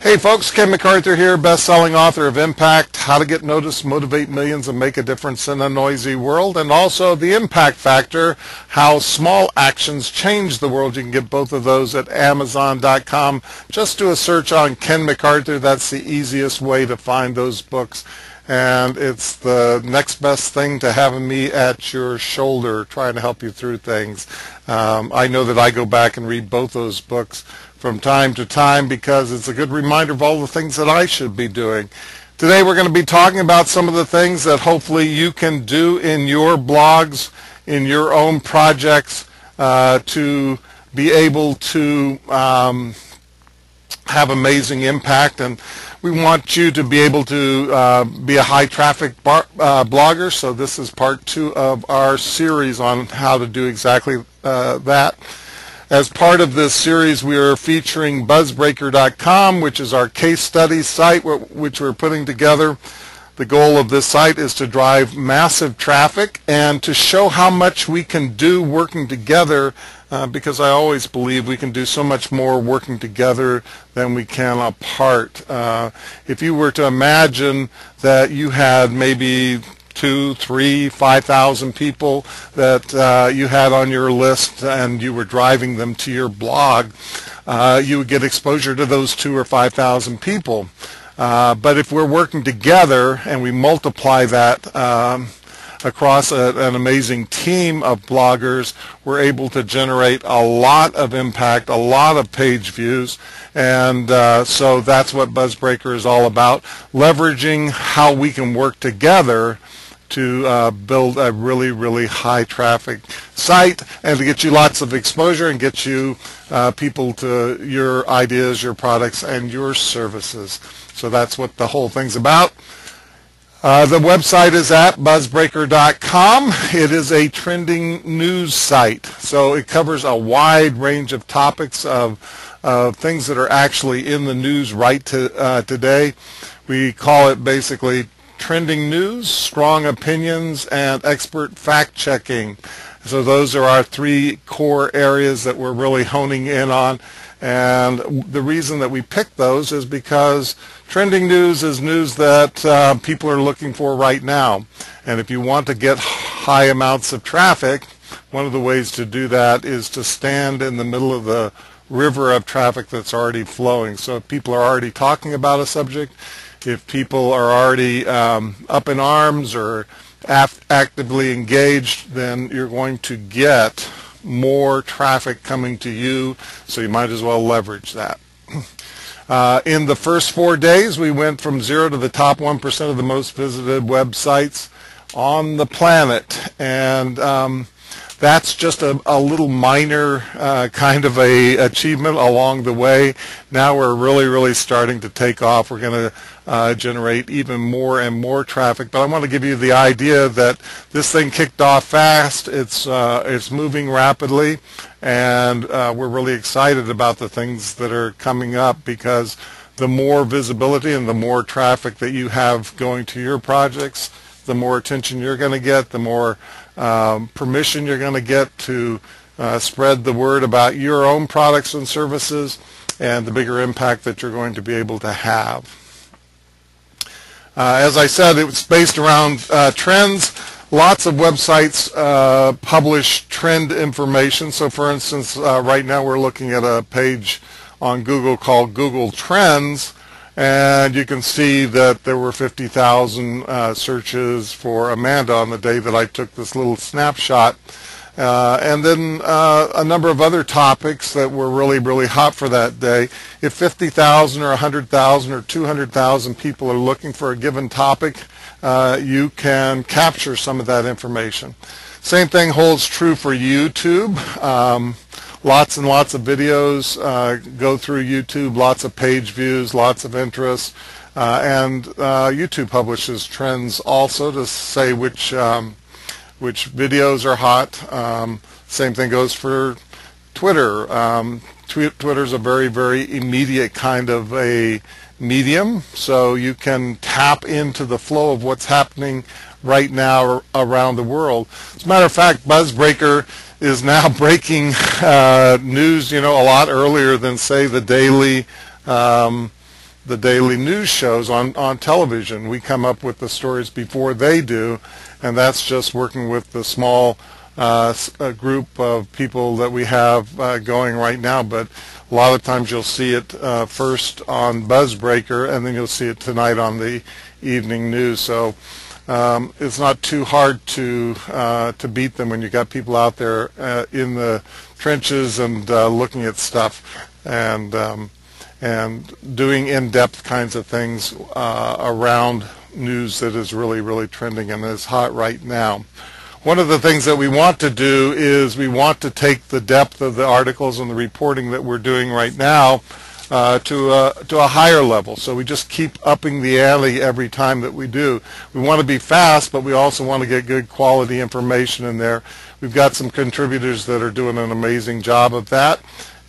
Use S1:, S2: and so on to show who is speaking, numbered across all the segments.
S1: Hey folks, Ken McArthur here, best-selling author of Impact, How to Get Noticed, Motivate Millions, and Make a Difference in a Noisy World, and also The Impact Factor, How Small Actions Change the World. You can get both of those at Amazon.com. Just do a search on Ken McArthur. That's the easiest way to find those books. And it's the next best thing to having me at your shoulder trying to help you through things. I know that I go back and read both those books from time to time because it's a good reminder of all the things that I should be doing. Today we're going to be talking about some of the things that hopefully you can do in your blogs, in your own projects, to be able to have amazing impact. And we want you to be able to be a high traffic blogger, so this is part 2 of our series on how to do exactly that. As part of this series, we are featuring buzzbreaker.com, which is our case study site which we're putting together. The goal of this site is to drive massive traffic and to show how much we can do working together, because I always believe we can do so much more working together than we can apart. If you were to imagine that you had maybe 2, 3, 5,000 people that you had on your list and you were driving them to your blog, you would get exposure to those 2 or 5,000 people. But if we're working together and we multiply that across an amazing team of bloggers, we're able to generate a lot of impact, a lot of page views, and so that's what Buzzbreaker is all about, leveraging how we can work together to build a really, really high traffic site and to get you lots of exposure and get you people to your ideas, your products, and your services. So that's what the whole thing's about. The website is at buzzbreaker.com. It is a trending news site, so it covers a wide range of topics of things that are actually in the news right today. We call it basically trending news, strong opinions, and expert fact-checking. So those are our 3 core areas that we're really honing in on. And the reason that we picked those is because trending news is news that people are looking for right now. And if you want to get high amounts of traffic, one of the ways to do that is to stand in the middle of the river of traffic that's already flowing. So if people are already talking about a subject, if people are already up in arms or actively engaged, then you're going to get more traffic coming to you, so you might as well leverage that. In the first 4 days, we went from 0 to the top 1% of the most visited websites on the planet, and that's just a little minor kind of a achievement along the way. Now we're really starting to take off. We're going to generate even more and more traffic. But I want to give you the idea that this thing kicked off fast. It's moving rapidly, and we're really excited about the things that are coming up, because the more visibility and the more traffic that you have going to your projects, the more attention you're going to get, the more permission you're going to get to spread the word about your own products and services, and the bigger impact that you're going to be able to have. As I said, it was based around trends. Lots of websites publish trend information. So for instance, right now we're looking at a page on Google called Google Trends, and you can see that there were 50,000 searches for Amanda on the day that I took this little snapshot. And then a number of other topics that were really hot for that day. If 50,000 or 100,000 or 200,000 people are looking for a given topic, you can capture some of that information. Same thing holds true for YouTube. Lots and lots of videos go through YouTube, lots of page views, lots of interest, and YouTube publishes trends also to say which videos are hot. Same thing goes for Twitter. Twitter's a very immediate kind of a medium, so you can tap into the flow of what's happening right now around the world. As a matter of fact, Buzzbreaker is now breaking news, a lot earlier than, say, the daily the daily news shows on television. We come up with the stories before they do, and that's just working with the small group of people that we have going right now. But a lot of times you'll see it first on Buzzbreaker, and then you'll see it tonight on the evening news. So it's not too hard to beat them when you got people out there in the trenches and looking at stuff and doing in-depth kinds of things around news that is really, really trending and is hot right now. One of the things that we want to do is we want to take the depth of the articles and the reporting that we're doing right now to a higher level. So we just keep upping the ante every time that we do. We want to be fast, but we also want to get good quality information in there. We've got some contributors that are doing an amazing job of that.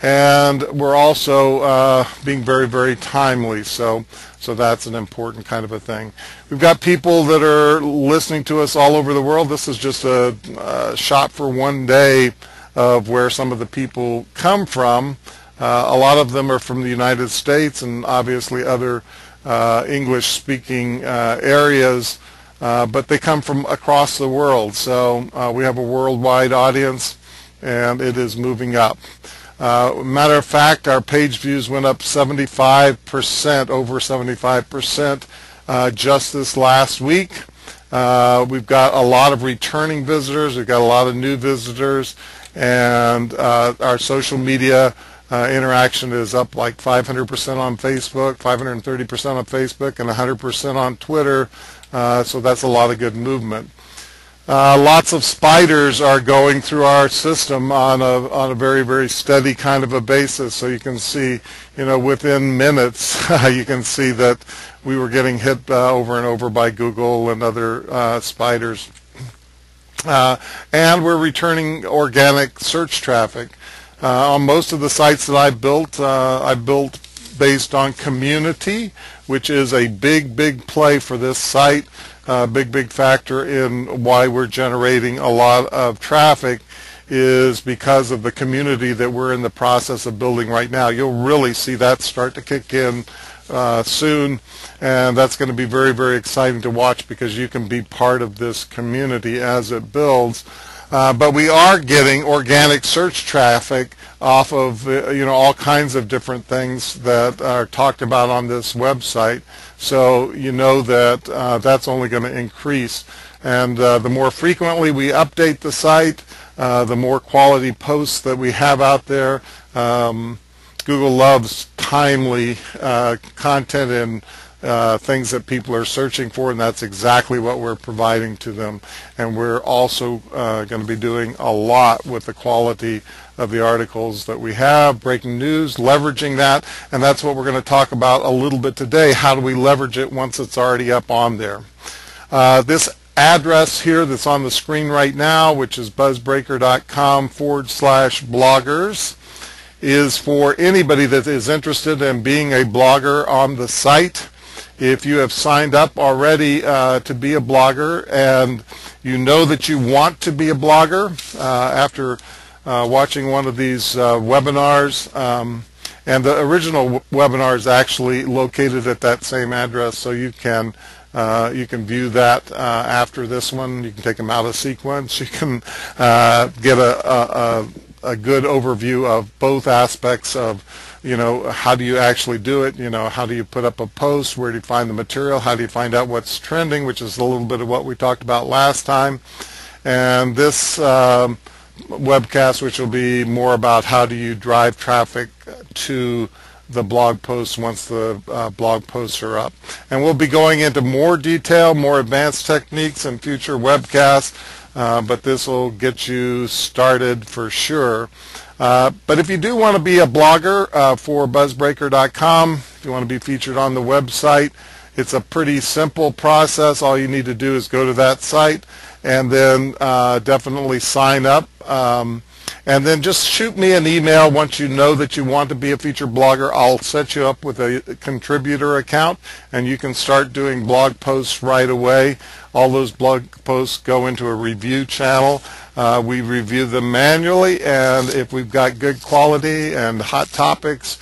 S1: And we're also being very, very timely, so that's an important kind of a thing. We've got people that are listening to us all over the world. This is just a shot for one day of where some of the people come from. A lot of them are from the United States and obviously other English-speaking areas, but they come from across the world. So we have a worldwide audience, and it is moving up. Matter of fact, our page views went up 75%, over 75% just this last week. We've got a lot of returning visitors. We've got a lot of new visitors, and our social media interaction is up like 500% on Facebook, 530% on Facebook, and 100% on Twitter. So that's a lot of good movement. Lots of spiders are going through our system on a very, very steady kind of a basis. So you can see, within minutes, you can see that we were getting hit over and over by Google and other spiders. And we're returning organic search traffic. On most of the sites that I built based on community, which is a big, big play for this site. Big factor in why we're generating a lot of traffic is because of the community that we're in the process of building right now. You'll really see that start to kick in soon, and that's going to be very, very exciting to watch because you can be part of this community as it builds. But we are getting organic search traffic off of all kinds of different things that are talked about on this website. So you know that that's only going to increase. And the more frequently we update the site, the more quality posts that we have out there. Google loves timely content and things that people are searching for, and that's exactly what we're providing to them. And we're also going to be doing a lot with the quality of the articles that we have, breaking news, leveraging that, and that's what we're going to talk about a little bit today. How do we leverage it once it's already up on there? This address here that's on the screen right now, which is buzzbreaker.com/bloggers, is for anybody that is interested in being a blogger on the site. If you have signed up already to be a blogger and you know that you want to be a blogger after watching one of these webinars, and the original webinar is actually located at that same address, so you can view that after this one. You can take them out of sequence. You can get a good overview of both aspects of how do you actually do it, how do you put up a post, where do you find the material, how do you find out what's trending, which is a little bit of what we talked about last time. And this webcast, which will be more about how do you drive traffic to the blog posts once the blog posts are up. And we'll be going into more detail, more advanced techniques in future webcasts, but this will get you started for sure. But if you do want to be a blogger for buzzbreaker.com, if you want to be featured on the website, it's a pretty simple process. All you need to do is go to that site and then definitely sign up. And then just shoot me an email once you know that you want to be a featured blogger. I'll set you up with a contributor account, and you can start doing blog posts right away. All those blog posts go into a review channel. We review them manually, and if we've got good quality and hot topics,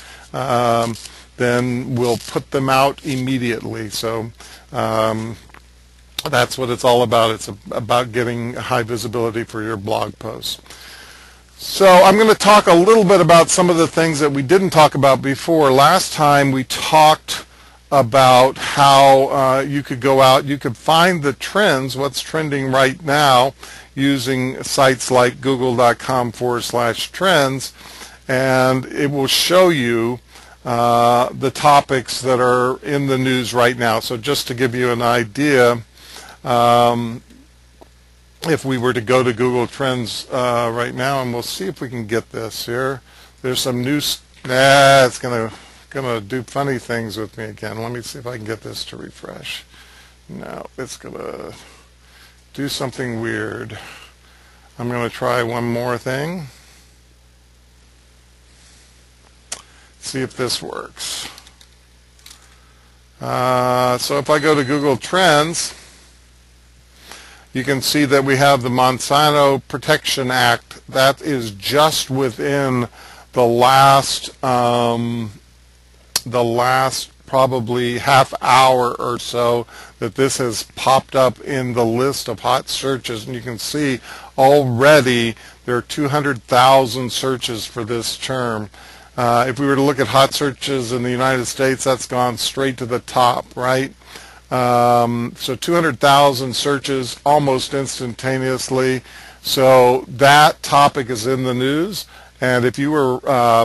S1: then we'll put them out immediately. So that's what it's all about. It's about getting high visibility for your blog posts. So I'm going to talk a little bit about some of the things that we didn't talk about before. Last time we talked about how you could go out, you could find the trends, what's trending right now, using sites like google.com/trends, and it will show you the topics that are in the news right now. So just to give you an idea, if we were to go to Google Trends right now, and we'll see if we can get this here. There's some news. It's gonna do funny things with me again. Let me see if I can get this to refresh. No, it's gonna do something weird. I'm gonna try one more thing. See if this works. So if I go to Google Trends, you can see that we have the Monsanto Protection Act. That is just within the last probably half hour or so that this has popped up in the list of hot searches, and you can see already there are 200,000 searches for this term. If we were to look at hot searches in the United States, that's gone straight to the top, right? So 200,000 searches almost instantaneously. So that topic is in the news, and if you were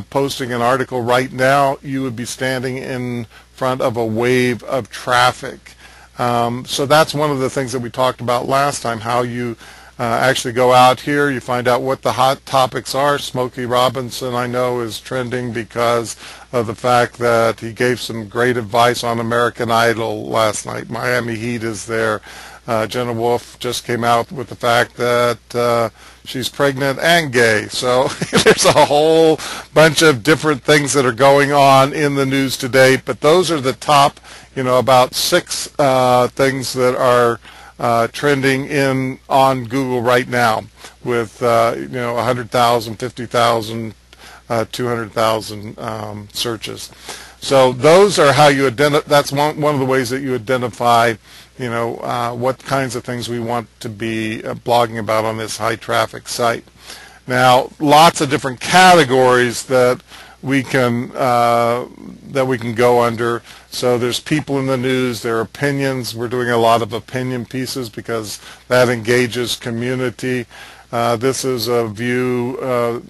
S1: posting an article right now, you would be standing in front of a wave of traffic. So that's one of the things that we talked about last time, how you actually go out here, you find out what the hot topics are. Smokey Robinson, I know, is trending because of the fact that he gave some great advice on American Idol last night. Miami Heat is there. Jenna Wolf just came out with the fact that she's pregnant and gay. So there's a whole bunch of different things that are going on in the news today. But those are the top, about 6 things that are trending on Google right now, with 100,000, 50,000, 200,000 searches. So those are how you identify. That's one of the ways that you identify, what kinds of things we want to be blogging about on this high traffic site. Now, lots of different categories that we can go under. So there's people in the news, there are opinions. We're doing a lot of opinion pieces because that engages community. This is a view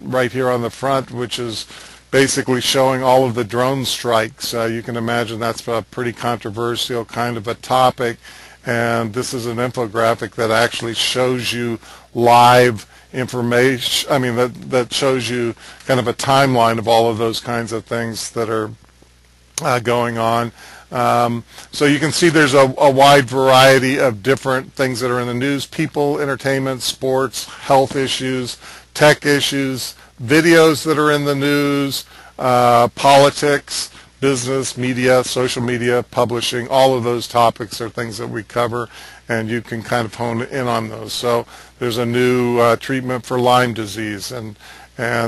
S1: right here on the front, which is basically showing all of the drone strikes. You can imagine that's a pretty controversial kind of a topic, and this is an infographic that actually shows you live information. I mean, that shows you kind of a timeline of all of those kinds of things that are going on. So you can see there's a wide variety of different things that are in the news: people, entertainment, sports, health issues, tech issues, videos that are in the news, politics, business, media, social media, publishing. All of those topics are things that we cover, and you can kind of hone in on those. So there's a new treatment for Lyme disease, and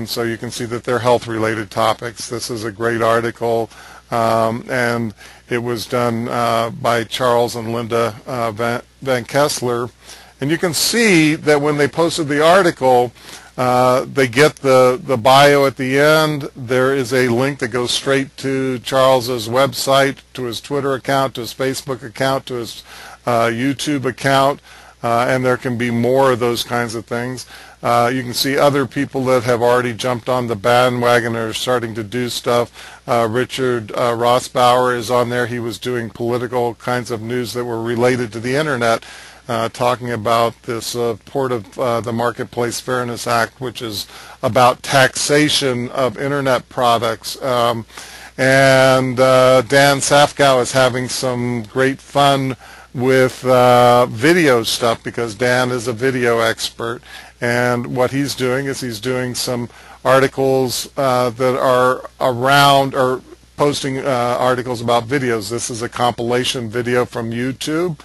S1: so you can see that they're health-related topics. This is a great article, and it was done by Charles and Linda Van Kessler. And you can see that when they posted the article, they get the bio at the end. There is a link that goes straight to Charles's website, to his Twitter account, to his Facebook account, to his YouTube account, and there can be more of those kinds of things. You can see other people that have already jumped on the bandwagon and are starting to do stuff. Richard Rossbauer is on there. He was doing political kinds of news that were related to the internet, talking about this part of the Marketplace Fairness Act, which is about taxation of internet products. And Dan Safkow is having some great fun with video stuff, because Dan is a video expert, and what he's doing is he's doing some articles that are around, or posting articles about videos. This is a compilation video from YouTube,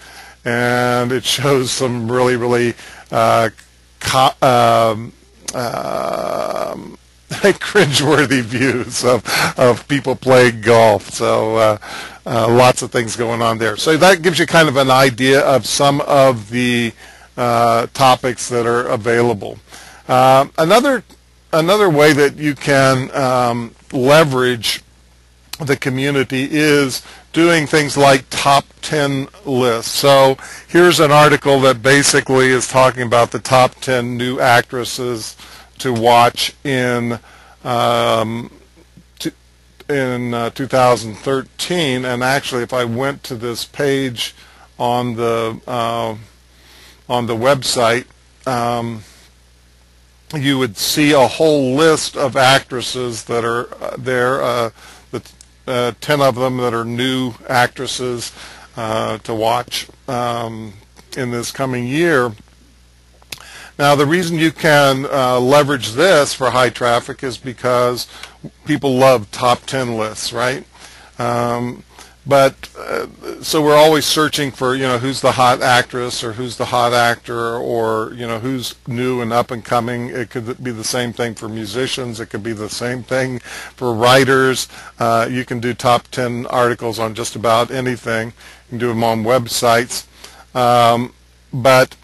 S1: and it shows some really cringeworthy views of people playing golf. So lots of things going on there. So that gives you kind of an idea of some of the topics that are available. Another way that you can leverage the community is doing things like top 10 lists. So here's an article that basically is talking about the top 10 new actresses to watch in 2013. And actually, if I went to this page on the website, you would see a whole list of actresses that are there. 10 of them that are new actresses to watch in this coming year. Now, the reason you can leverage this for high traffic is because people love top 10 lists, right? So we're always searching for, who's the hot actress or who's the hot actor, or, who's new and up and coming. It could be the same thing for musicians. It could be the same thing for writers. You can do top 10 articles on just about anything. You can do them on websites. But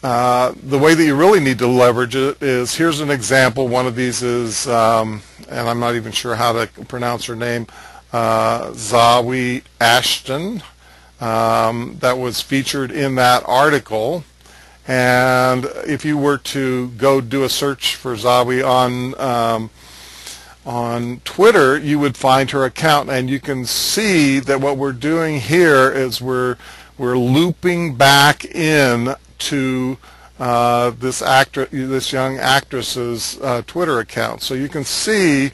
S1: the way that you really need to leverage it is, here's an example. One of these is, and I'm not even sure how to pronounce her name, Zawe Ashton, that was featured in that article. And if you were to go do a search for Zawe on Twitter, you would find her account, and you can see that what we're doing here is we're looping back in to this young actress's Twitter account. So you can see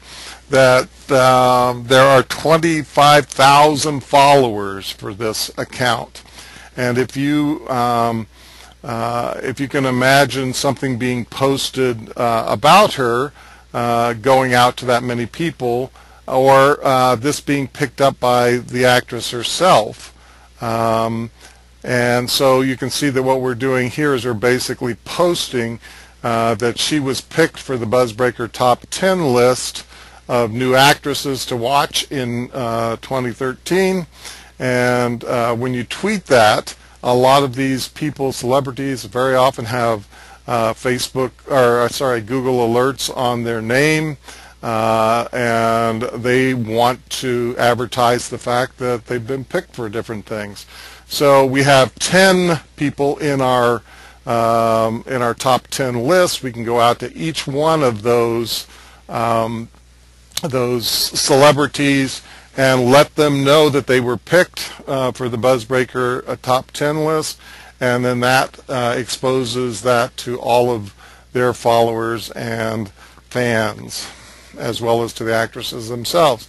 S1: that there are 25,000 followers for this account, and if you can imagine something being posted about her going out to that many people, or this being picked up by the actress herself. And so you can see that what we're doing here is we're basically posting that she was picked for the Buzzbreaker Top 10 list of new actresses to watch in 2013. And when you tweet that, a lot of these people, celebrities, very often have Google alerts on their name, and they want to advertise the fact that they've been picked for different things. So we have 10 people in our top 10 list. We can go out to each one of those celebrities and let them know that they were picked for the Buzzbreaker top 10 list, and then that exposes that to all of their followers and fans, as well as to the actresses themselves.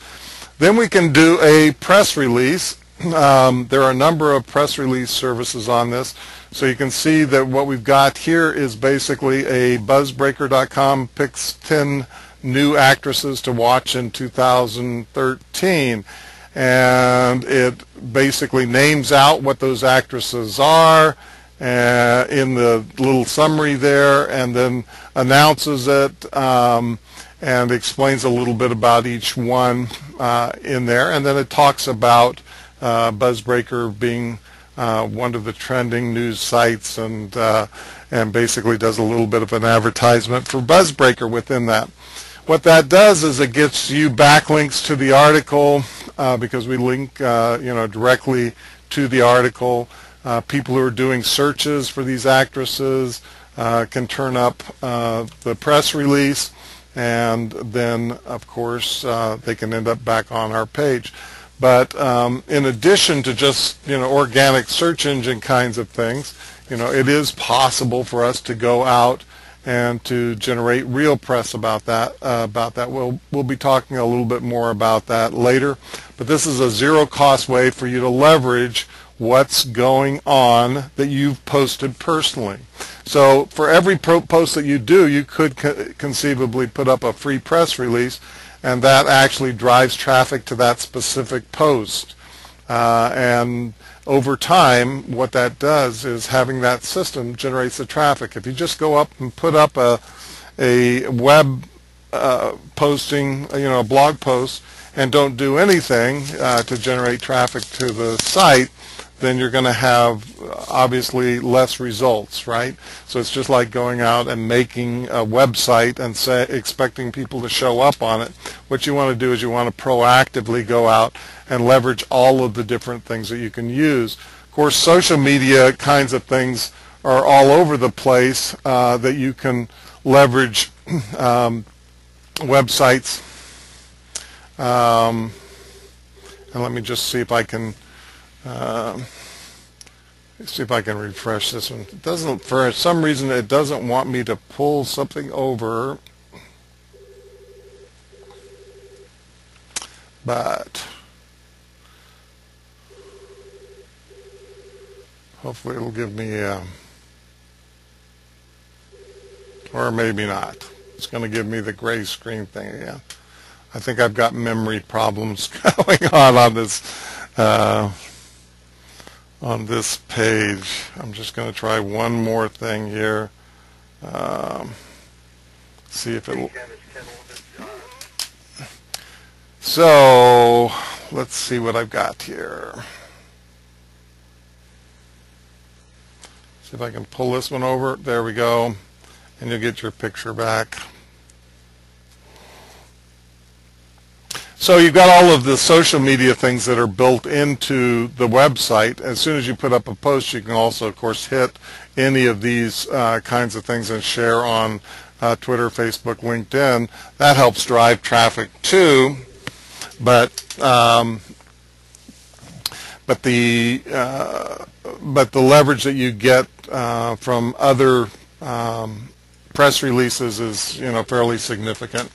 S1: Then we can do a press release. There are a number of press release services on this. So you can see that what we've got here is basically a Buzzbreaker.com picks 10 new actresses to watch in 2013. And it basically names out what those actresses are in the little summary there, and then announces it and explains a little bit about each one in there. And then it talks about Buzzbreaker being one of the trending news sites, and basically does a little bit of an advertisement for Buzzbreaker within that. What that does is it gets you backlinks to the article because we link directly to the article. People who are doing searches for these actresses can turn up the press release, and then of course they can end up back on our page. But in addition to just organic search engine kinds of things, it is possible for us to go out and to generate real press about that. We'll be talking a little bit more about that later. But this is a zero-cost way for you to leverage what's going on that you've posted personally. So for every post that you do, you could conceivably put up a free press release, and that actually drives traffic to that specific post. And over time, what that does is having that system generates the traffic. If you just go up and put up a web posting, a blog post, and don't do anything to generate traffic to the site, then you're going to have obviously less results, right? So it's just like going out and making a website and expecting people to show up on it. What you want to do is you want to proactively go out and leverage all of the different things that you can use. Of course, social media kinds of things are all over the place that you can leverage websites. And let me just see if I can refresh this one. It doesn't, for some reason, it doesn't want me to pull something over, but hopefully it'll give me or maybe not. It's going to give me the gray screen thing again. I think I've got memory problems going on this page. I'm just going to try one more thing here. See if it'll. So let's see what I've got here. See if I can pull this one over. There we go. And you'll get your picture back. So you've got all of the social media things that are built into the website. As soon as you put up a post, you can also, of course, hit any of these kinds of things and share on Twitter, Facebook, LinkedIn. That helps drive traffic too. But the leverage that you get from other press releases is, fairly significant.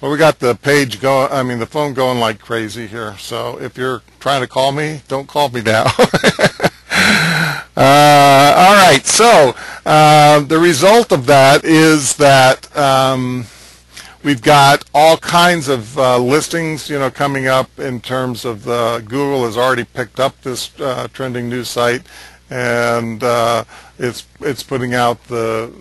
S1: Well, we got the page going, the phone going like crazy here. So if you're trying to call me, don't call me now. All right, so the result of that is that we've got all kinds of listings, coming up in terms of Google has already picked up this trending news site, and it's putting out the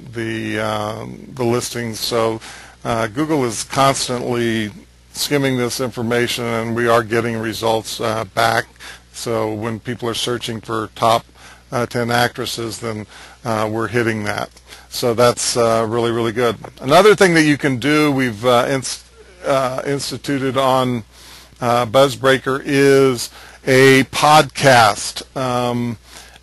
S1: listings. So Google is constantly skimming this information, and we are getting results back. So when people are searching for top 10 actresses, then we're hitting that. So that's really, really good. Another thing that you can do, we've instituted on Buzzbreaker, is a podcast.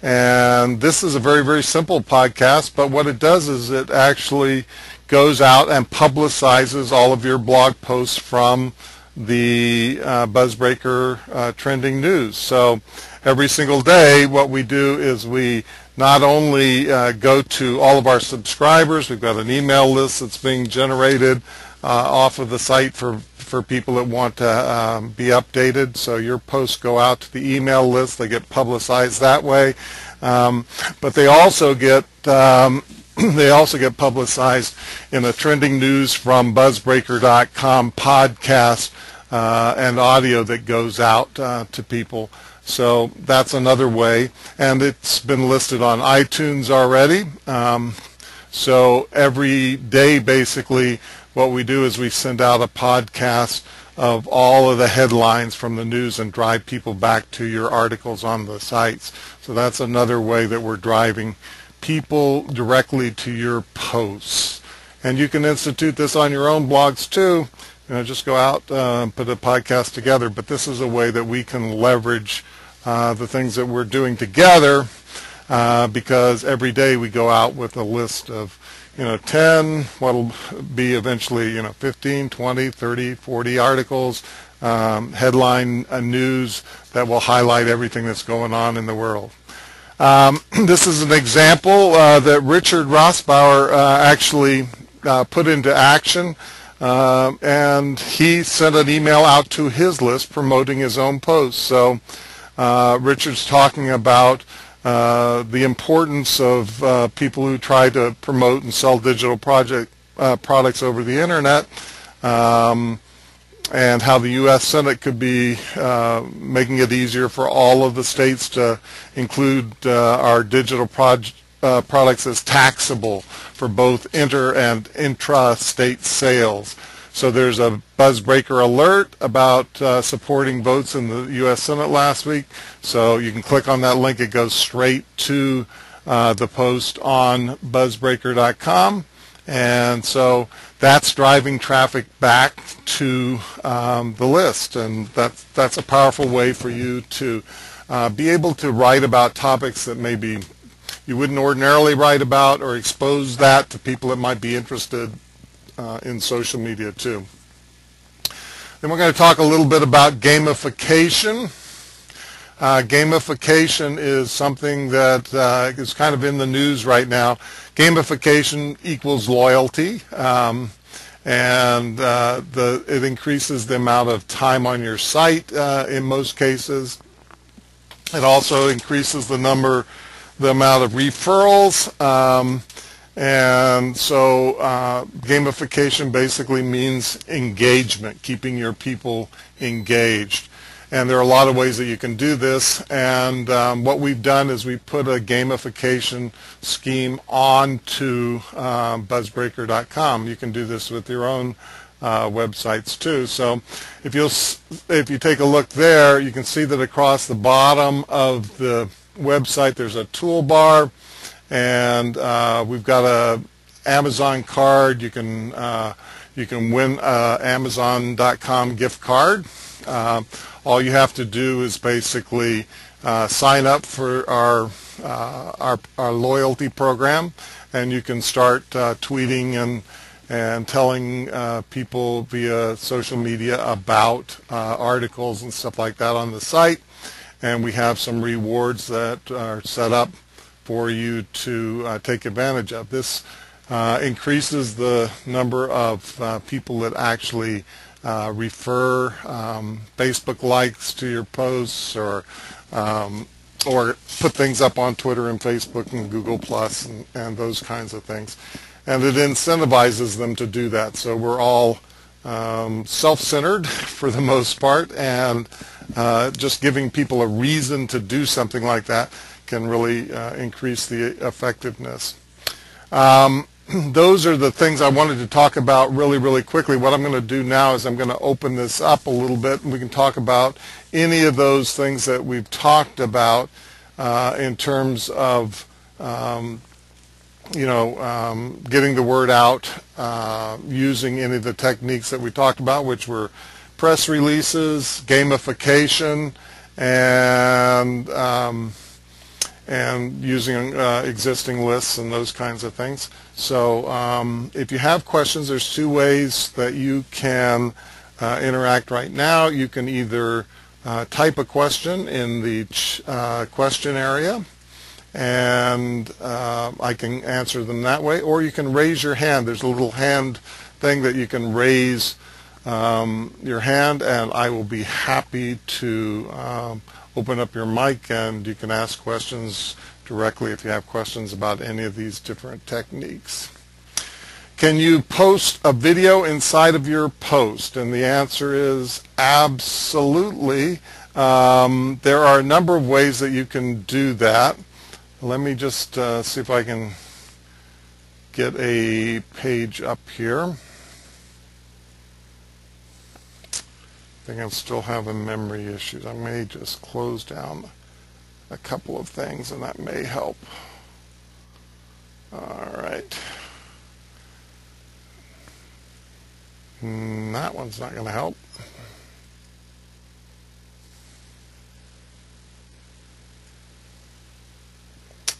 S1: And this is a very, very simple podcast, but what it does is it actually goes out and publicizes all of your blog posts from the Buzzbreaker trending news. So every single day what we do is we not only go to all of our subscribers, we've got an email list that's being generated off of the site for people that want to be updated. So your posts go out to the email list, they get publicized that way, but they also get publicized in a trending news from buzzbreaker.com podcast and audio that goes out to people. So that's another way, and it's been listed on iTunes already. So every day, basically, what we do is we send out a podcast of all of the headlines from the news and drive people back to your articles on the sites. So that's another way that we're driving people directly to your posts. And you can institute this on your own blogs too. Just go out and put a podcast together. But this is a way that we can leverage the things that we're doing together, because every day we go out with a list of 10, what'll be eventually 15, 20, 30, 40 articles, headline news that will highlight everything that's going on in the world. This is an example that Richard Rossbauer actually put into action, and he sent an email out to his list promoting his own posts. So Richard's talking about the importance of people who try to promote and sell digital products over the internet, and how the U.S. Senate could be making it easier for all of the states to include our digital products as taxable for both inter and intra-state sales. So there's a buzzbreaker alert about supporting votes in the U.S. Senate last week. So you can click on that link. It goes straight to the post on buzzbreaker.com. And so that's driving traffic back to the list. And that's a powerful way for you to be able to write about topics that maybe you wouldn't ordinarily write about, or expose that to people that might be interested in social media too. Then we're going to talk a little bit about gamification. Gamification is something that is kind of in the news right now. Gamification equals loyalty, and it increases the amount of time on your site in most cases. It also increases the amount of referrals. And so gamification basically means engagement, keeping your people engaged. And there are a lot of ways that you can do this. And what we've done is we put a gamification scheme onto buzzbreaker.com. You can do this with your own websites too. So if you take a look there, you can see that across the bottom of the website there's a toolbar. And we've got a Amazon card. You can win a Amazon.com gift card. All you have to do is basically sign up for our loyalty program, and you can start tweeting and telling people via social media about articles and stuff like that on the site. And we have some rewards that are set up for you to take advantage of. This increases the number of people that actually refer Facebook likes to your posts, or put things up on Twitter and Facebook and Google Plus and those kinds of things. And it incentivizes them to do that. So we're all self-centered for the most part, and just giving people a reason to do something like that can really increase the effectiveness. Those are the things I wanted to talk about really quickly. What I'm going to do now is I'm going to open this up a little bit, and we can talk about any of those things that we've talked about in terms of getting the word out, using any of the techniques that we talked about, which were press releases, gamification, and using existing lists and those kinds of things. So if you have questions, there's two ways that you can interact right now. You can either type a question in the question area, and I can answer them that way, or you can raise your hand. There's a little hand thing that you can raise your hand, and I will be happy to open up your mic, and you can ask questions directly if you have questions about any of these different techniques. Can you post a video inside of your post? And the answer is absolutely. There are a number of ways that you can do that. Let me just see if I can get a page up here. I think I'm still having memory issues. I may just close down a couple of things, and that may help. All right. That one's not going to help.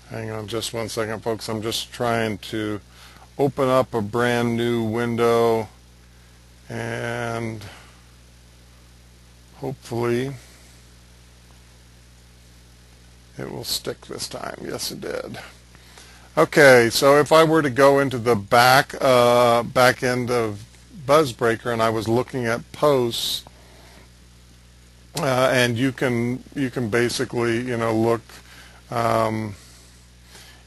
S1: Hang on just one second, folks. I'm just trying to open up a brand new window, and hopefully it will stick this time. Yes, it did. Okay, so if I were to go into the back end of Buzzbreaker, and I was looking at posts, and you can basically look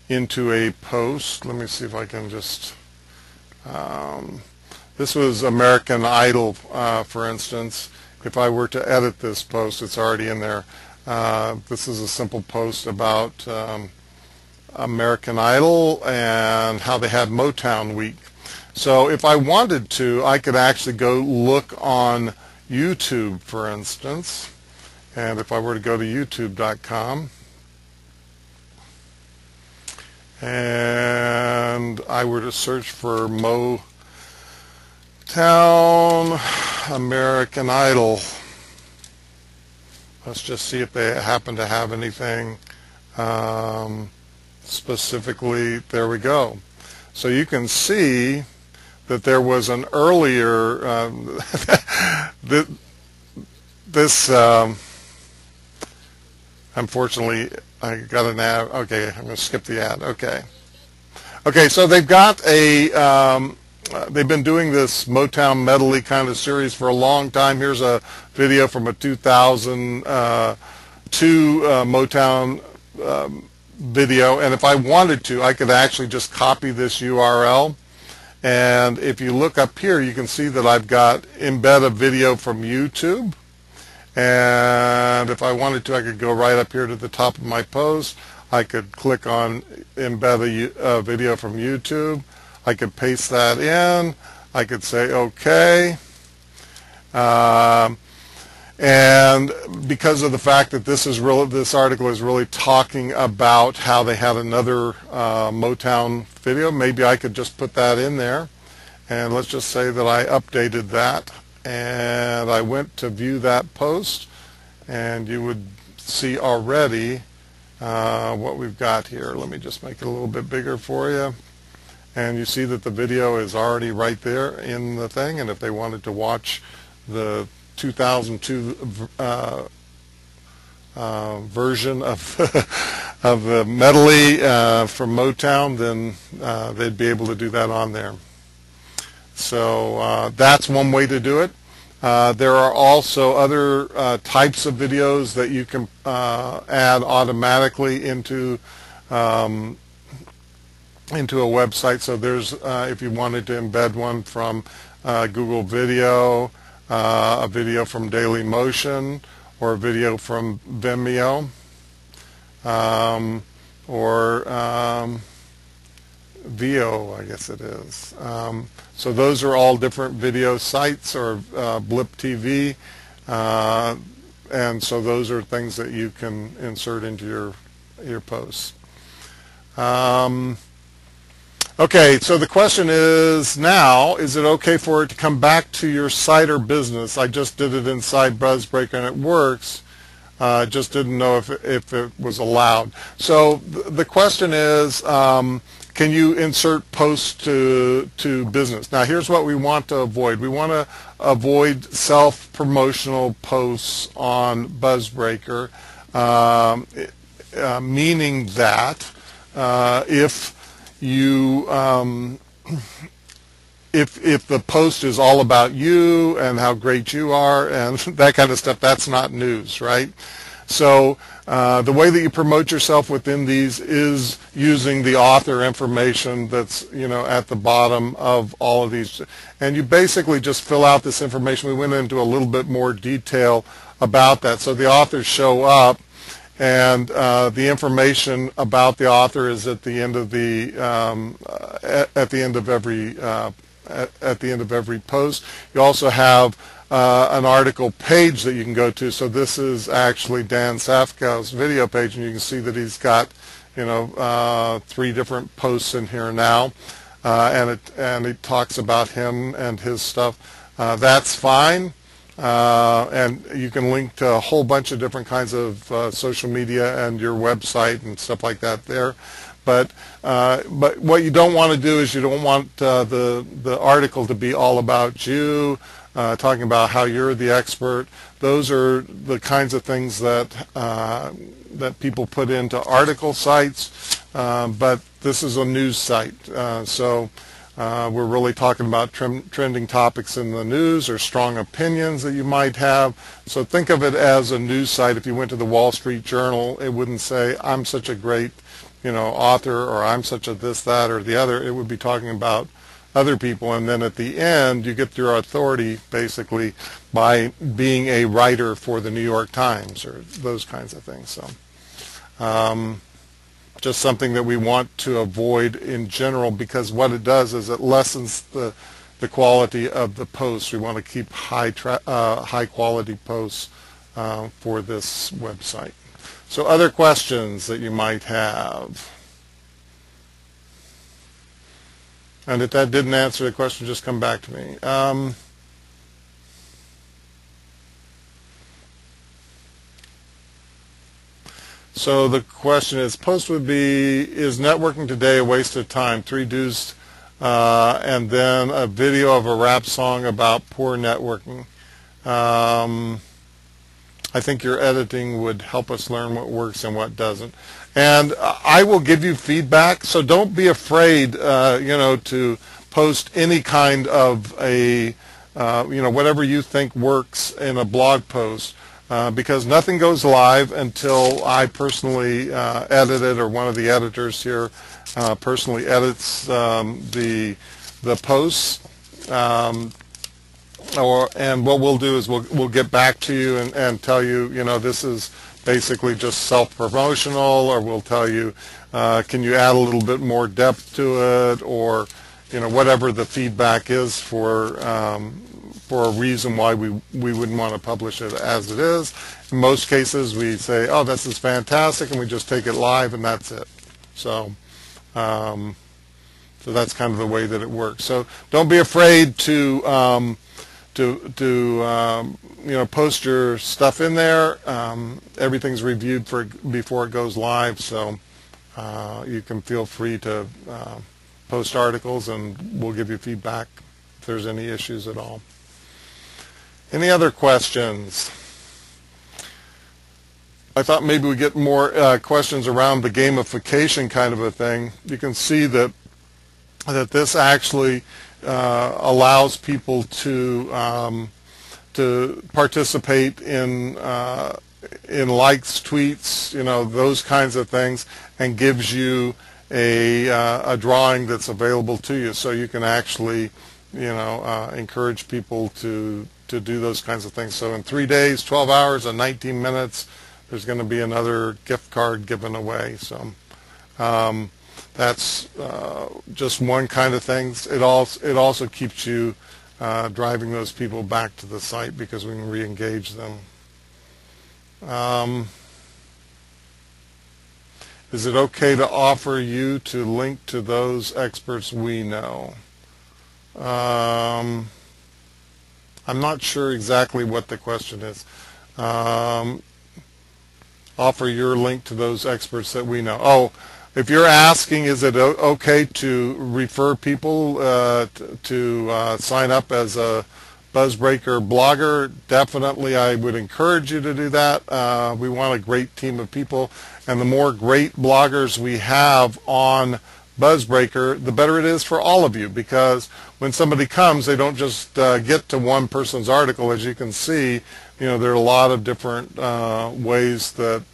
S1: into a post. Let me see if I can just. This was American Idol, for instance. If I were to edit this post, it's already in there. This is a simple post about American Idol and how they had Motown Week. So if I wanted to, I could actually go look on YouTube, for instance. And if I were to go to youtube.com and I were to search for Motown American Idol, let's just see if they happen to have anything specifically. There we go. So you can see that there was an earlier this unfortunately I got an ad. Okay, I'm going to skip the ad. Okay, so they've got a they've been doing this Motown medley kind of series for a long time. Here's a video from a 2002 Motown video, and if I wanted to, I could actually just copy this URL, and if you look up here, you can see that I've got embed a video from YouTube, and if I wanted to, I could go right up here to the top of my post. I could click on embed a video from YouTube. I could paste that in. I could say OK. And because of the fact that this article is really talking about how they had another Motown video, maybe I could just put that in there. And let's just say that I updated that, and I went to view that post, and you would see already what we've got here. Let me just make it a little bit bigger for you. And you see that the video is already right there in the thing, and if they wanted to watch the 2002 version of of the medley from Motown, then they'd be able to do that on there. So that's one way to do it. There are also other types of videos that you can add automatically into a website. So there's if you wanted to embed one from Google Video, a video from Dailymotion, or a video from Vimeo, or VO, I guess it is. So those are all different video sites, or Blip TV, and so those are things that you can insert into your posts. Okay, so the question is now, is it okay for it to come back to your site or business? I just did it inside BuzzBreaker and it works. Just didn't know if it was allowed. So the question is, can you insert posts to business? Now here's what we want to avoid. We want to avoid self-promotional posts on BuzzBreaker, meaning that if you if the post is all about you and how great you are and that kind of stuff, that's not news, right? So the way that you promote yourself within these is using the author information that's at the bottom of all of these, and you basically just fill out this information. We went into a little bit more detail about that. So the authors show up, and the information about the author is at the end of the at the end of every post. You also have an article page that you can go to. So this is actually Dan Safkow's video page, and you can see that he's got 3 different posts in here now, and it talks about him and his stuff. That's fine. And you can link to a whole bunch of different kinds of social media and your website and stuff like that there. But what you don't want to do is you don't want the article to be all about you, talking about how you're the expert. Those are the kinds of things that that people put into article sites. But this is a news site, so. We're really talking about trending topics in the news or strong opinions that you might have. So think of it as a news site. If you went to the Wall Street Journal, it wouldn't say, I'm such a great author, or I'm such a this, that, or the other. It would be talking about other people. And then at the end, you get your authority basically by being a writer for the New York Times or those kinds of things. So just something that we want to avoid in general, because what it does is it lessens the quality of the posts. We want to keep high quality posts for this website. So other questions that you might have? And if that didn't answer the question, just come back to me. So the question is, post would be, is networking today a waste of time? 3 do's and then a video of a rap song about poor networking. I think your editing would help us learn what works and what doesn't. And I will give you feedback, so don't be afraid, to post any kind of a, whatever you think works in a blog post. Because nothing goes live until I personally edit it, or one of the editors here personally edits the posts. And what we'll do is we'll get back to you and tell you, this is basically just self-promotional, or we'll tell you, can you add a little bit more depth to it, or whatever the feedback is for a reason why we wouldn't want to publish it as it is. In most cases, we say, oh, this is fantastic, and we just take it live, and that's it. So so that's kind of the way that it works. So don't be afraid to post your stuff in there. Everything's reviewed before it goes live, so you can feel free to post articles, and we'll give you feedback if there's any issues at all. Any other questions? I thought maybe we get more questions around the gamification kind of a thing. You can see that this actually allows people to participate in likes, tweets, those kinds of things, and gives you a drawing that's available to you, so you can actually encourage people to do those kinds of things. So in 3 days, 12 hours, and 19 minutes, there's going to be another gift card given away. So that's just one kind of thing. It also keeps you driving those people back to the site, because we can re-engage them. Is it okay to offer you to link to those experts we know? I'm not sure exactly what the question is. Offer your link to those experts that we know. Oh, if you're asking, is it okay to refer people to sign up as a Buzzbreaker blogger? Definitely, I would encourage you to do that. We want a great team of people, and the more great bloggers we have on Buzzbreaker, the better it is for all of you, because when somebody comes, they don't just get to one person's article. As you can see, there are a lot of different ways that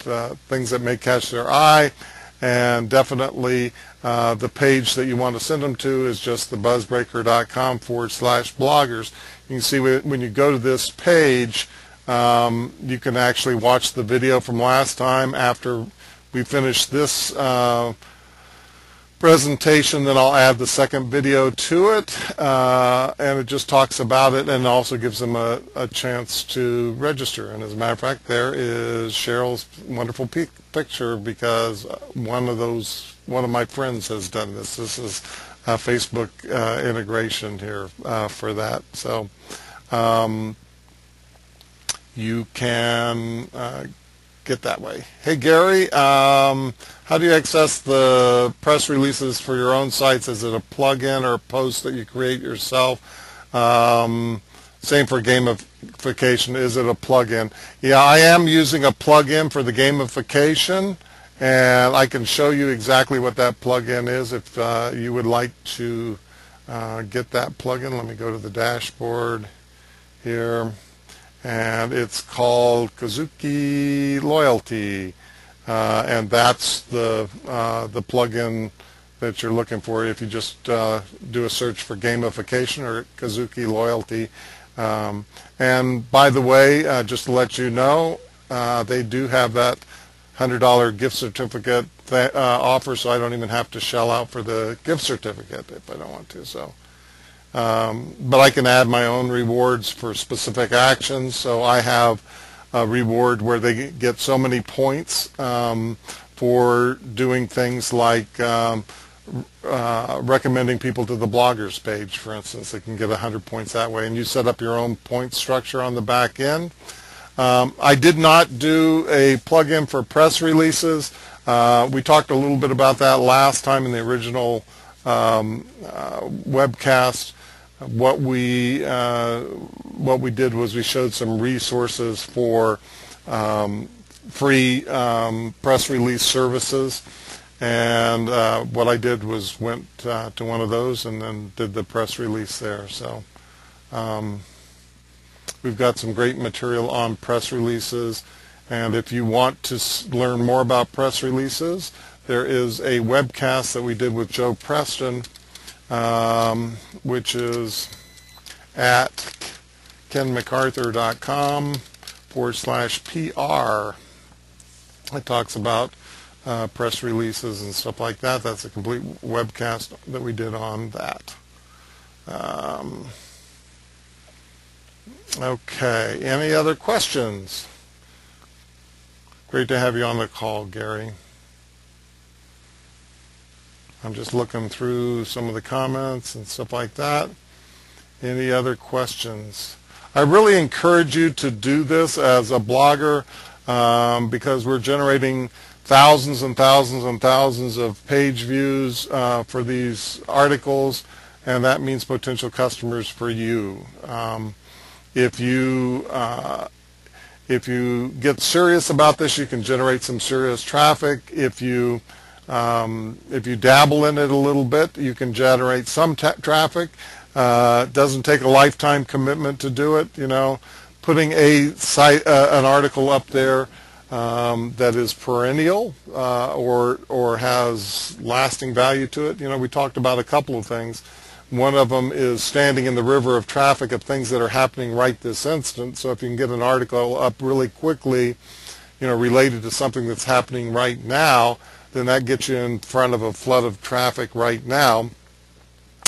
S1: things that may catch their eye, and definitely the page that you want to send them to is just the buzzbreaker.com/bloggers. You can see when you go to this page, you can actually watch the video from last time. After we finish this presentation, then I'll add the second video to it, and it just talks about it, and also gives them a chance to register. And as a matter of fact, there is Cheryl's wonderful picture, because one of my friends has done this. This is a Facebook integration here for that. So you can get that way. Hey Gary, how do you access the press releases for your own sites? Is it a plugin or a post that you create yourself? Same for gamification. Is it a plugin? Yeah, I am using a plugin for the gamification, and I can show you exactly what that plugin is if you would like to get that plugin. Let me go to the dashboard here. And it's called Kazuki Loyalty, and that's the plugin that you're looking for if you just do a search for gamification or Kazuki Loyalty. And by the way, just to let you know, they do have that $100 gift certificate offer, so I don't even have to shell out for the gift certificate if I don't want to. So, but I can add my own rewards for specific actions. So I have a reward where they get so many points for doing things like recommending people to the bloggers page, for instance. They can get 100 points that way, and you set up your own point structure on the back end. I did not do a plugin for press releases. We talked a little bit about that last time in the original webcast. What we did was we showed some resources for free press release services, and what I did was went to one of those and then did the press release there. So we've got some great material on press releases, and if you want to learn more about press releases, there is a webcast that we did with Joe Preston, which is at kenmcarthur.com/PR. It talks about press releases and stuff like that. That's a complete webcast that we did on that. Okay, any other questions? Great to have you on the call, Gary. I'm just looking through some of the comments and stuff like that. Any other questions? I really encourage you to do this as a blogger because we're generating thousands and thousands and thousands of page views for these articles, and that means potential customers for you. If you get serious about this, you can generate some serious traffic. If you dabble in it a little bit, you can generate some traffic. It doesn't take a lifetime commitment to do it. You know, putting an article up there that is perennial or has lasting value to it. You know, we talked about a couple of things. One of them is standing in the river of traffic of things that are happening right this instant. So if you can get an article up really quickly, you know, related to something that's happening right now, then that gets you in front of a flood of traffic right now.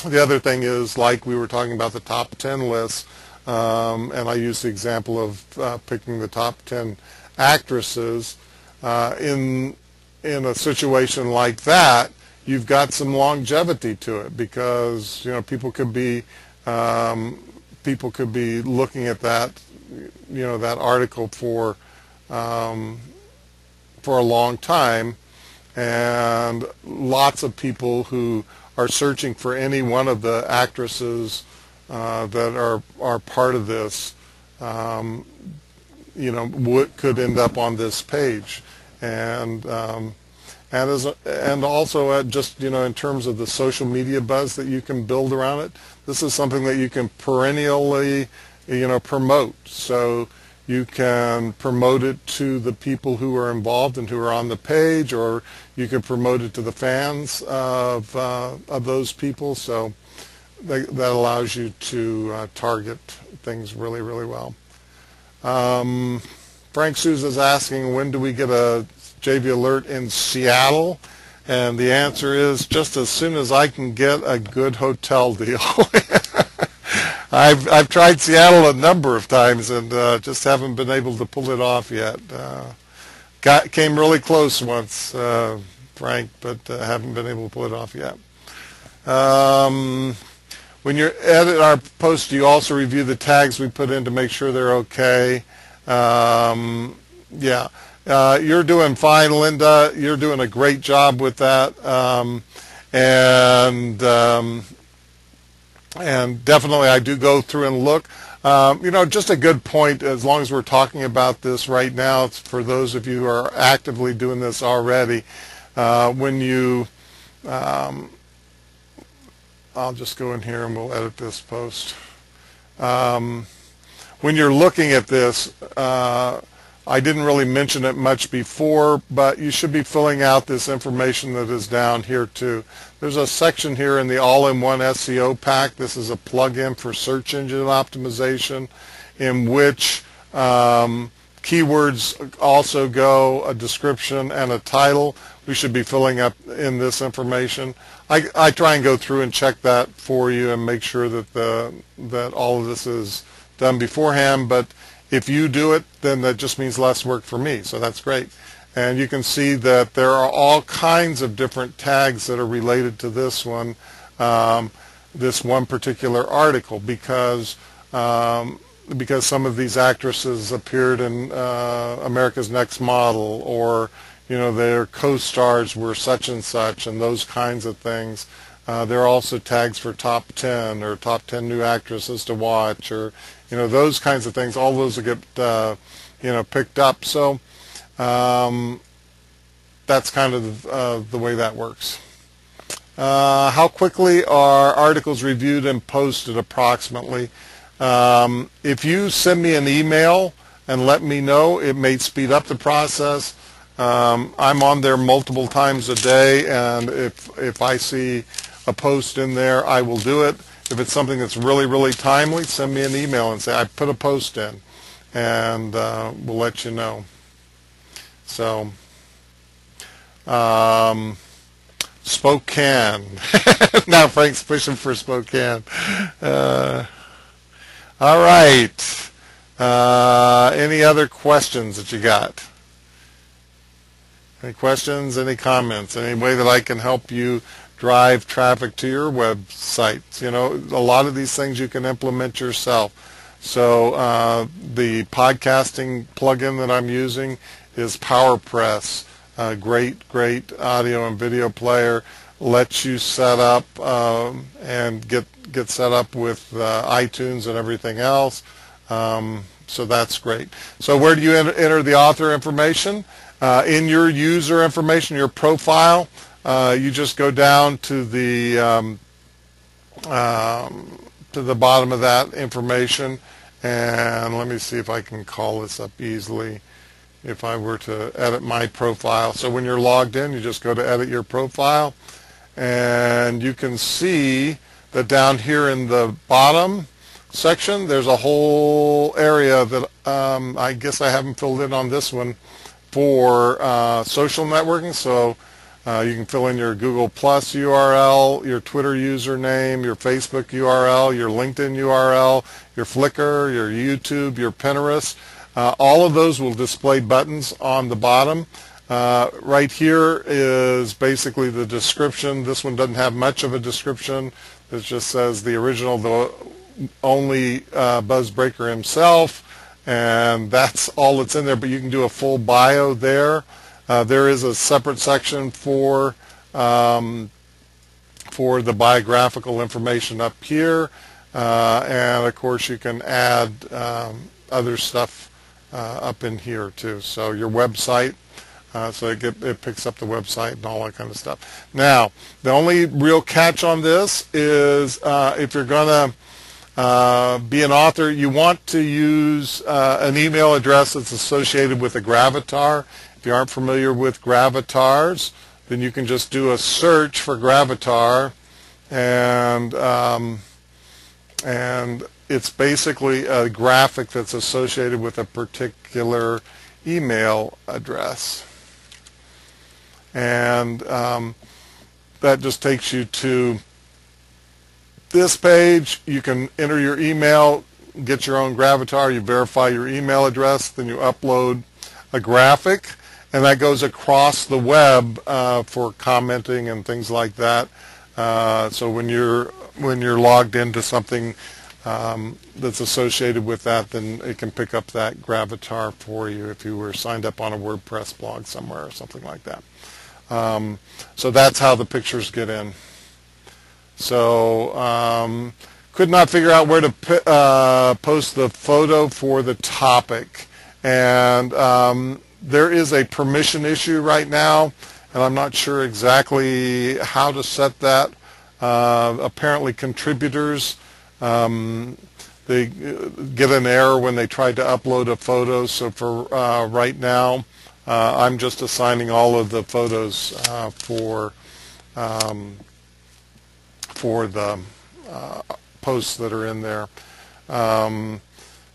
S1: The other thing is, like we were talking about the top 10 lists, and I used the example of picking the top 10 actresses. In a situation like that, you've got some longevity to it because, you know, people could be looking at that, you know, that article for a long time, and lots of people who are searching for any one of the actresses that are part of this, you know, could end up on this page, and also just, you know, in terms of the social media buzz that you can build around it, this is something that you can perennially, you know, promote. So you can promote it to the people who are involved and who are on the page, or you can promote it to the fans of those people. So that allows you to target things really, really well. Frank Souza is asking, when do we get a JV Alert in Seattle? And the answer is just as soon as I can get a good hotel deal. I've tried Seattle a number of times and just haven't been able to pull it off yet. Came really close once, Frank, but haven't been able to pull it off yet. When you edit our post, do you also review the tags we put in to make sure they're okay? Yeah. You're doing fine, Linda. You're doing a great job with that. And definitely I do go through and look. You know, just a good point, as long as we're talking about this right now, for those of you who are actively doing this already, when you, I'll just go in here and we'll edit this post. When you're looking at this, I didn't really mention it much before, but you should be filling out this information that is down here too. There's a section here in the all-in-one SEO pack. This is a plugin for search engine optimization, in which kind Keywords also go, a description and a title. We should be filling up in this information. I try and go through and check that for you and make sure that that all of this is done beforehand. But if you do it, then that just means less work for me. So that's great. And you can see that there are all kinds of different tags that are related to this one particular article, because some of these actresses appeared in America's Next Model, or their co-stars were such and such, and those kinds of things. There are also tags for top 10 or top 10 new actresses to watch, or those kinds of things. All those will get picked up. So that's kind of the way that works. How quickly are articles reviewed and posted approximately? If you send me an email and let me know, it may speed up the process. I'm on there multiple times a day, and if I see a post in there, I will do it. If it's something that's really, really timely, send me an email and say, I put a post in, and we'll let you know. So, Spokane. Now Frank's pushing for Spokane. All right. Any other questions that you got? Any questions, any comments, any way that I can help you drive traffic to your website? A lot of these things you can implement yourself. So the podcasting plugin that I'm using is PowerPress. Great audio and video player. Lets you set up and get set up with iTunes and everything else. So that's great. So where do you enter the author information? In your user information, your profile, you just go down to the bottom of that information, and let me see if I can call this up easily if I were to edit my profile. So when you're logged in, you just go to edit your profile, and you can see that down here in the bottom section, there's a whole area that I guess I haven't filled in on this one for social networking. So you can fill in your Google Plus URL, your Twitter username, your Facebook URL, your LinkedIn URL, your Flickr, your YouTube, your Pinterest. All of those will display buttons on the bottom. Right here is basically the description. This one doesn't have much of a description. It just says the original, the only Buzz Breaker himself, and that's all that's in there. But you can do a full bio there. There is a separate section for the biographical information up here, and of course you can add other stuff up in here too. So your website, so it picks up the website and all that kind of stuff. Now, the only real catch on this is if you're going to be an author, you want to use an email address that's associated with a gravatar. If you aren't familiar with gravatars, then you can just do a search for gravatar, and it's basically a graphic that's associated with a particular email address. And that just takes you to this page. You can enter your email, get your own gravatar, you verify your email address, then you upload a graphic, and that goes across the web for commenting and things like that. So when you're logged into something that's associated with that, then it can pick up that gravatar for you if you were signed up on a WordPress blog somewhere or something like that. So that's how the pictures get in. So could not figure out where to post the photo for the topic, and there is a permission issue right now, and I'm not sure exactly how to set that. Apparently contributors, they get an error when they try to upload a photo. So for right now, I'm just assigning all of the photos for the posts that are in there.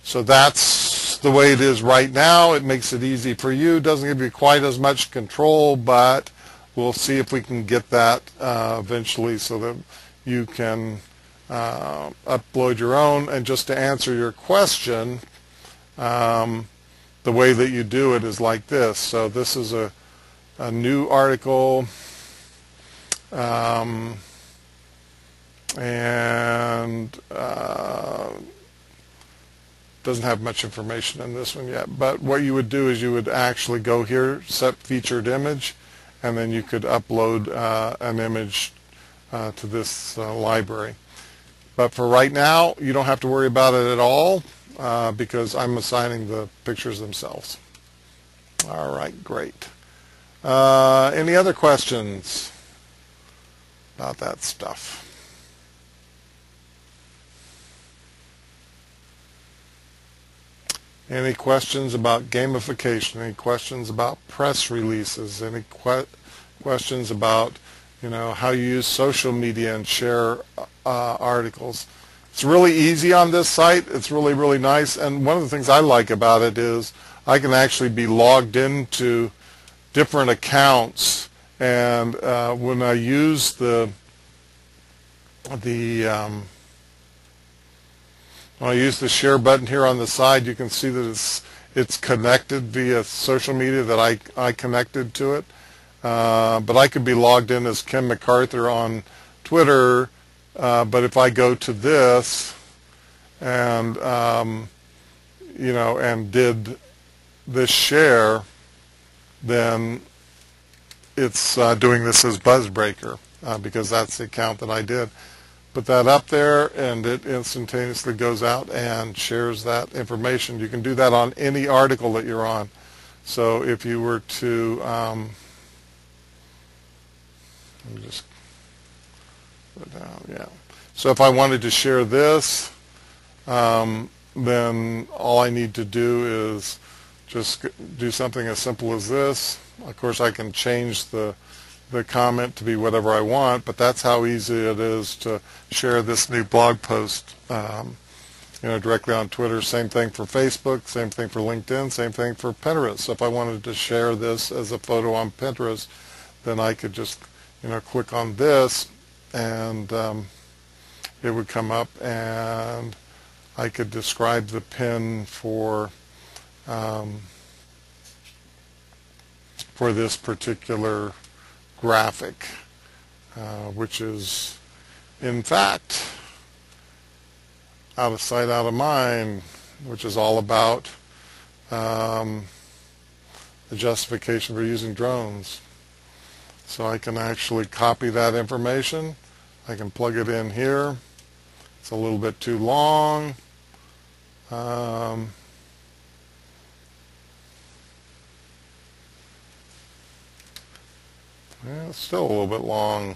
S1: So that's just the way it is right now. It makes it easy for you. Doesn't give you quite as much control, but we'll see if we can get that eventually so that you can upload your own. And just to answer your question, the way that you do it is like this. So this is a new article, and doesn't have much information in this one yet. But what you would do is you would actually go here, set featured image, and then you could upload an image to this library. But for right now, you don't have to worry about it at all because I'm assigning the pictures themselves. All right, great. Any other questions about that stuff? Any questions about gamification? Any questions about press releases? Any questions about, how you use social media and share articles? It's really easy on this site. It's really, really nice. And one of the things I like about it is I can actually be logged into different accounts. And when I use when I use the share button here on the side, you can see that it's connected via social media that I connected to it. But I could be logged in as Ken McArthur on Twitter. But if I go to this and and did this share, then it's doing this as Buzzbreaker because that's the account that I did. Put that up there, and it instantaneously goes out and shares that information. You can do that on any article that you're on. So if you were to, let me just put it down, yeah. So if I wanted to share this, then all I need to do is just do something as simple as this. Of course, I can change the comment to be whatever I want, but that's how easy it is to share this new blog post directly on Twitter. Same thing for Facebook, same thing for LinkedIn, same thing for Pinterest. So if I wanted to share this as a photo on Pinterest, then I could just click on this, and it would come up, and I could describe the pin for this particular graphic, which is in fact out of sight, out of mind, which is all about the justification for using drones. So I can actually copy that information. I can plug it in here. It's a little bit too long. Yeah, it's still a little bit long.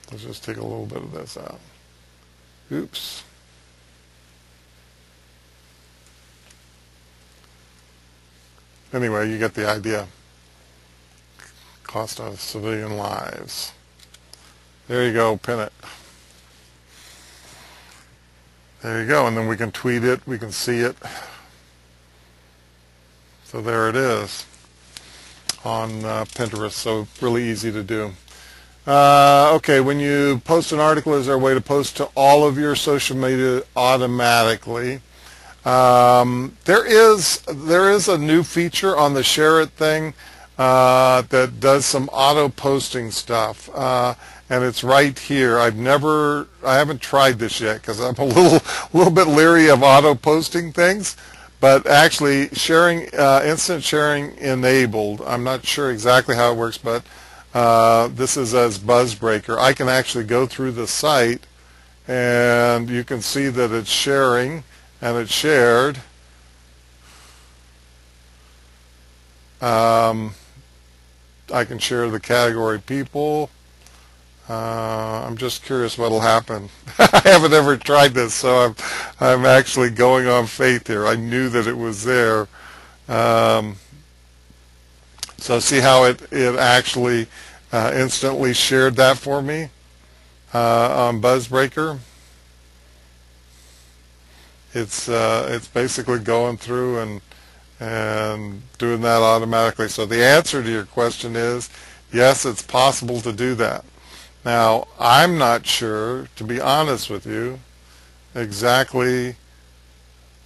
S1: Let's just take a little bit of this out. Oops. Anyway, you get the idea. Cost of civilian lives. There you go, pin it. There you go, and then we can tweet it, we can see it. So there it is on Pinterest, so really easy to do. Okay, when you post an article, is there a way to post to all of your social media automatically? There is a new feature on the Share It thing that does some auto posting stuff, and it's right here. I haven't tried this yet because I'm a little bit leery of auto posting things. But actually, instant sharing enabled. I'm not sure exactly how it works, but this is as Buzzbreaker. I can actually go through the site, and you can see that it's sharing, and it's shared. I can share the category people. I'm just curious what'll happen. I haven't ever tried this, so I'm actually going on faith here. I knew that it was there. So see how it actually instantly shared that for me on Buzzbreaker. It's basically going through and doing that automatically. So the answer to your question is yes, it's possible to do that. Now, I'm not sure, to be honest with you, exactly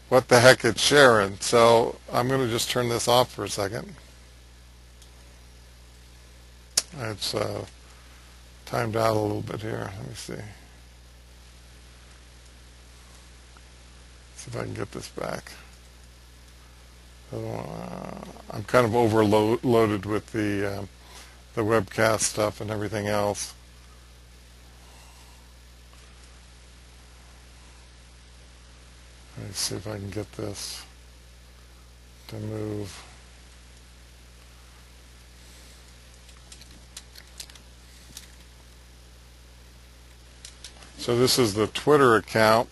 S1: what the heck it's sharing. So I'm going to just turn this off for a second. It's timed out a little bit here. Let me see. See if I can get this back. I'm kind of overloaded with the webcast stuff and everything else. Let me see if I can get this to move. So this is the Twitter account.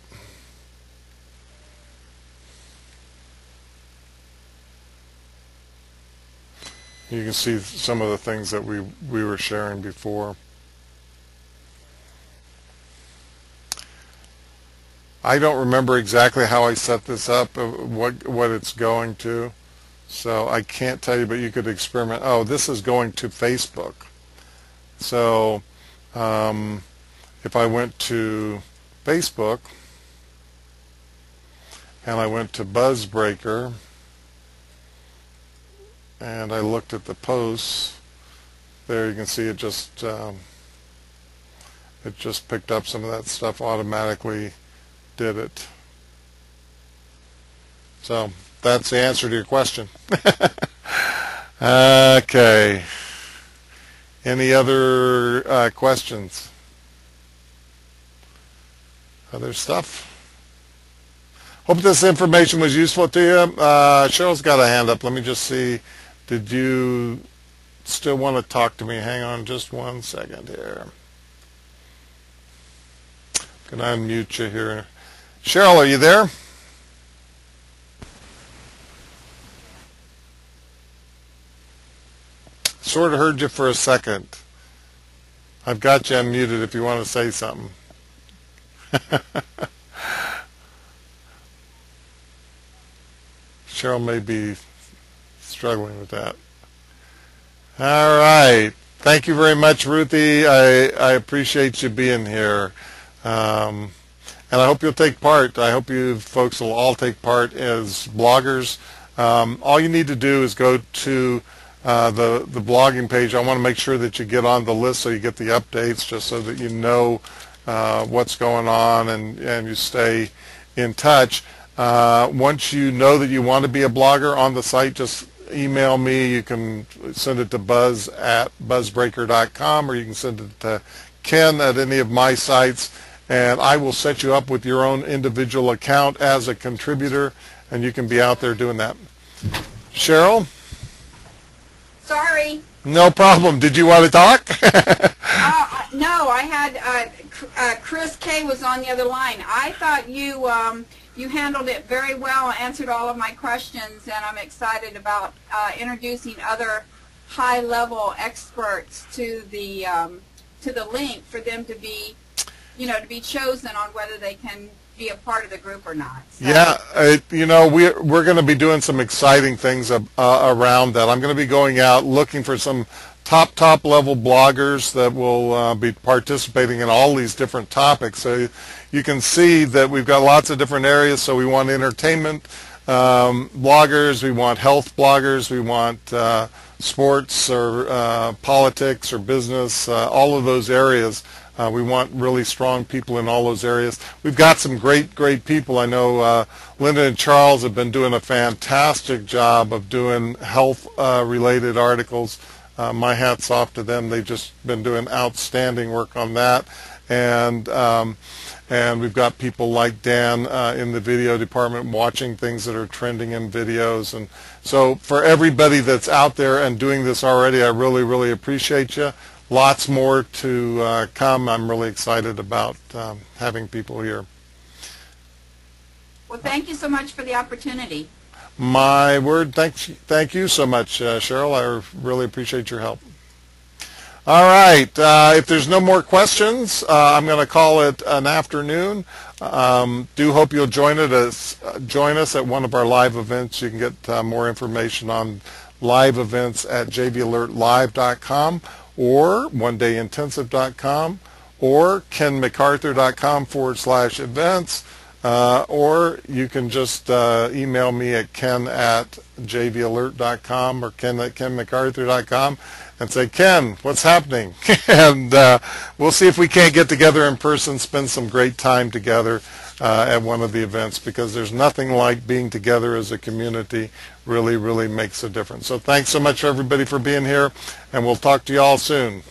S1: You can see some of the things that we were sharing before. I don't remember exactly how I set this up, what it's going to, so I can't tell you, but you could experiment. Oh, this is going to Facebook. So if I went to Facebook and I went to Buzzbreaker and I looked at the posts, there you can see it just picked up some of that stuff, automatically did it. So that's the answer to your question. Okay. Any other questions? Other stuff? Hope this information was useful to you. Cheryl's got a hand up. Let me just see. Did you still want to talk to me? Hang on just 1 second here. Can I unmute you here? Cheryl, are you there? Sort of heard you for a second. I've got you unmuted if you want to say something. Cheryl may be struggling with that. All right. Thank you very much, Ruthie. I appreciate you being here. And I hope you'll take part. I hope you folks will all take part as bloggers. All you need to do is go to the blogging page. I want to make sure that you get on the list so you get the updates, just so that you know what's going on and you stay in touch. Once you know that you want to be a blogger on the site, just email me. You can send it to buzz@buzzbreaker.com, or you can send it to Ken at any of my sites, and I will set you up with your own individual account as a contributor, and you can be out there doing that. Cheryl?
S2: Sorry.
S1: No problem. Did you want to talk?
S2: No, I had Chris K. was on the other line. I thought you handled it very well, answered all of my questions, and I'm excited about introducing other high-level experts to the link for them to be, to be chosen on whether they can be a part of the group or not. So.
S1: Yeah, we're going to be doing some exciting things around that. I'm going to be going out looking for some top level bloggers that will be participating in all these different topics. So you can see that we've got lots of different areas. So we want entertainment bloggers, we want health bloggers, we want sports or politics or business, all of those areas. We want really strong people in all those areas. We've got some great people. I know Linda and Charles have been doing a fantastic job of doing health-related articles. My hat's off to them. They've just been doing outstanding work on that. And we've got people like Dan in the video department watching things that are trending in videos. And so for everybody that's out there and doing this already, I really appreciate you. Lots more to come. I'm really excited about having people here.
S2: Well, thank you so much for the opportunity.
S1: My word, thank you so much, Cheryl. I really appreciate your help. All right, if there's no more questions, I'm going to call it an afternoon. Do hope you'll join us at one of our live events. You can get more information on live events at jvalertlive.com or onedayintensive.com or kenmcarthur.com/events, or you can just email me at ken@jvalert.com or ken@kenmcarthur.com and say, Ken, what's happening? And we'll see if we can't get together in person, spend some great time together at one of the events, because there's nothing like being together as a community. Really makes a difference. So thanks so much, everybody, for being here, and we'll talk to you all soon.